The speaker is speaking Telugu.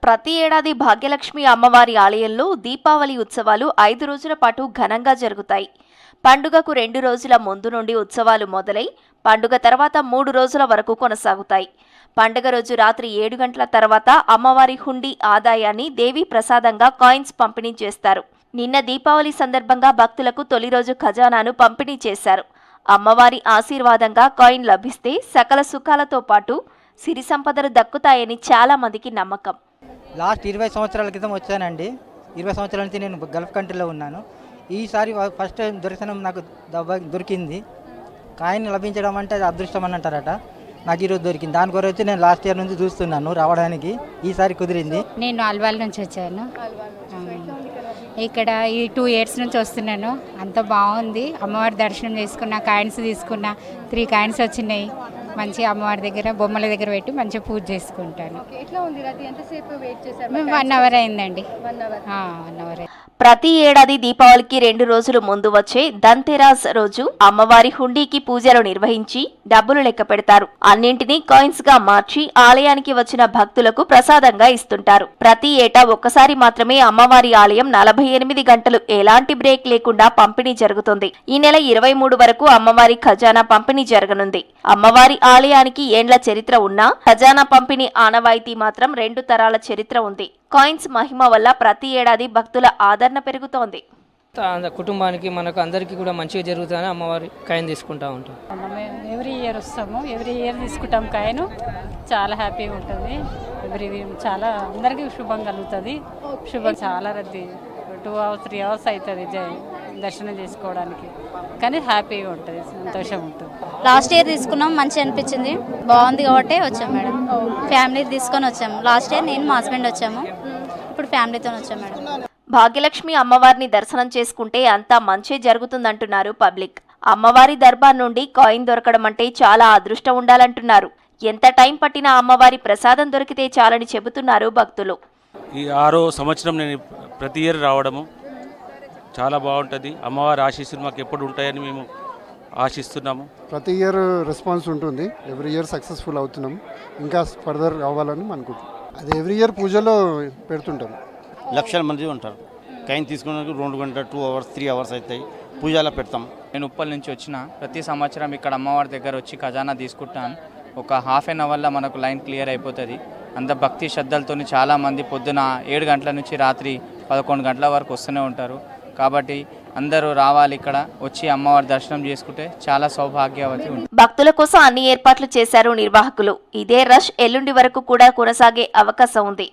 ప్రతి ఏడాది భాగ్యలక్ష్మి అమ్మవారి ఆలయంలో దీపావళి ఉత్సవాలు 5 రోజుల పాటు ఘనంగా జరుగుతాయి. పండుగకు 2 రోజుల ముందు నుండి ఉత్సవాలు మొదలై పండుగ తర్వాత 3 రోజుల వరకు కొనసాగుతాయి. పండుగ రోజు రాత్రి 7 గంటల తర్వాత అమ్మవారి హుండీ ఆదాయాన్ని దేవీ ప్రసాదంగా కాయిన్స్ పంపిణీ చేస్తారు. నిన్న దీపావళి సందర్భంగా భక్తులకు తొలి రోజు ఖజానాను పంపిణీ చేశారు. అమ్మవారి ఆశీర్వాదంగా కాయిన్ లభిస్తే సకల సుఖాలతో పాటు సిరి సంపదలు దక్కుతాయని చాలా మందికి నమ్మకం. లాస్ట్ 20 సంవత్సరాల క్రితం వచ్చానండి. 20 సంవత్సరాల నుంచి నేను గల్ఫ్ కంట్రీలో ఉన్నాను. ఈసారి ఫస్ట్ టైం దొరికినం నాకు దొరికింది. కాయిన్ లభించడం అంటే అది అదృష్టం అని అంటారట. నాకు ఈరోజు దొరికింది. దాని గురించి నేను లాస్ట్ ఇయర్ నుంచి చూస్తున్నాను రావడానికి. ఈసారి కుదిరింది. నేను అల్వాల్ నుంచి వచ్చాను. ఇక్కడ ఈ 2 ఇయర్స్ నుంచి వస్తున్నాను. అంత బాగుంది. అమ్మవారి దర్శనం చేసుకున్నా, కాయిన్స్ తీసుకున్నా. 3 కాయిన్స్ వచ్చినాయి. మంచి అమ్మవారి దగ్గర బొమ్మల దగ్గర పెట్టి మంచిగా పూజ చేసుకుంటాను. మేము 1 అవర్ అయిందండి. 1 అవర్. ప్రతి ఏడాది దీపావళికి 2 రోజులు ముందు వచ్చే ధన్తెరాస్ రోజు అమ్మవారి హుండీకి పూజలు నిర్వహించి డబ్బులు లెక్క పెడతారు. అన్నింటినీ కాయిన్స్ గా మార్చి ఆలయానికి వచ్చిన భక్తులకు ప్రసాదంగా ఇస్తుంటారు. ప్రతి ఏటా ఒక్కసారి మాత్రమే అమ్మవారి ఆలయం 48 గంటలు ఎలాంటి బ్రేక్ లేకుండా పంపిణీ జరుగుతుంది. ఈ నెల 23 వరకు అమ్మవారి ఖజానా పంపిణీ జరగనుంది. అమ్మవారి ఆలయానికి ఏండ్ల చరిత్ర ఉన్నా ఖజానా పంపిణీ ఆనవాయితీ మాత్రం 2 తరాల చరిత్ర ఉంది. కాయిన్స్ మహిమ వల్ల ప్రతి ఏడాది భక్తుల ఆదరణ పెరుగుతోంది. కుటుంబానికి మనకు అందరికీ కూడా మంచిగా జరుగుతుందని అమ్మవారి కాయిన్ తీసుకుంటా ఉంటాం. ఎవ్రీ ఇయర్ వస్తాము. ఎవ్రీ ఇయర్ తీసుకుంటాం కాయిన్. చాలా హ్యాపీగా ఉంటుంది. చాలా అందరికీ శుభం కలుగుతుంది. శుభం చాలా రద్దీ 2 అవర్స్ 3 అవర్స్ అవుతుంది దర్శనం చేసుకోవడానికి. కానీ హ్యాపీగా ఉంటుంది, సంతోషం ఉంటుంది. లాస్ట్ ఇయర్ తీసుకున్నాం, మంచిగా అనిపించింది. బాగుంది కాబట్టి వచ్చాం మేడం. ఫ్యామిలీ తీసుకొని వచ్చాము. లాస్ట్ ఇయర్ నేను మా హస్బెండ్ వచ్చాము. ఇప్పుడు ఫ్యామిలీతో వచ్చాం మేడం. భాగ్యలక్ష్మి అమ్మవారిని దర్శనం చేసుకుంటే అంతా మంచే జరుగుతుందంటున్నారు పబ్లిక్. అమ్మవారి దర్బార్ నుండి కాయిన్ దొరకడం అంటే చాలా అదృష్టం ఉండాలంటున్నారు. ఎంత టైం పట్టినా అమ్మవారి ప్రసాదం దొరికితే చాలని చెబుతున్నారు భక్తులు. ఈ 6వ సంవత్సరం నేను ప్రతి ఇయర్ రావడము చాలా బాగుంటుంది. అమ్మవారి ఆశీస్సులు మాకు ఎప్పుడు ఉంటాయని మేము ఆశిస్తున్నాము. ప్రతి ఇయర్ రెస్పాన్స్ ఉంటుంది. ఎవ్రీ ఇయర్ సక్సెస్ఫుల్ అవుతున్నాం. ఇంకా ఫర్దర్ అవ్వాలని అనుకుంటున్నాం. అది ఎవ్రీ ఇయర్ పూజలో పెడుతుంటాం. లక్షల మంది ఉంటారు. కాయిన్ తీసుకున్నాక 2 గంటలు 2 అవర్స్ 3 అవర్స్ అవుతాయి. పూజలో పెడతాం. నేను ఉప్పల్ నుంచి వచ్చిన ప్రతి సంవత్సరం ఇక్కడ అమ్మవారి దగ్గర వచ్చి ఖజానా తీసుకుంటాను. ఒక హాఫ్ అన్ అవర్లో మనకు లైన్ క్లియర్ అయిపోతుంది. అంత భక్తి శ్రద్ధలతో చాలామంది పొద్దున 7 గంటల నుంచి రాత్రి 11 గంటల వరకు వస్తూనే ఉంటారు. కాబట్టి అందరూ రావాలి, ఇక్కడ వచ్చి అమ్మవారి దర్శనం చేసుకుంటే చాలా సౌభాగ్యవతి ఉంటుంది. భక్తుల కోసం అన్ని ఏర్పాట్లు చేశారు నిర్వాహకులు. ఇదే రష్ ఎల్లుండి వరకు కూడా కొనసాగే అవకాశం ఉంది.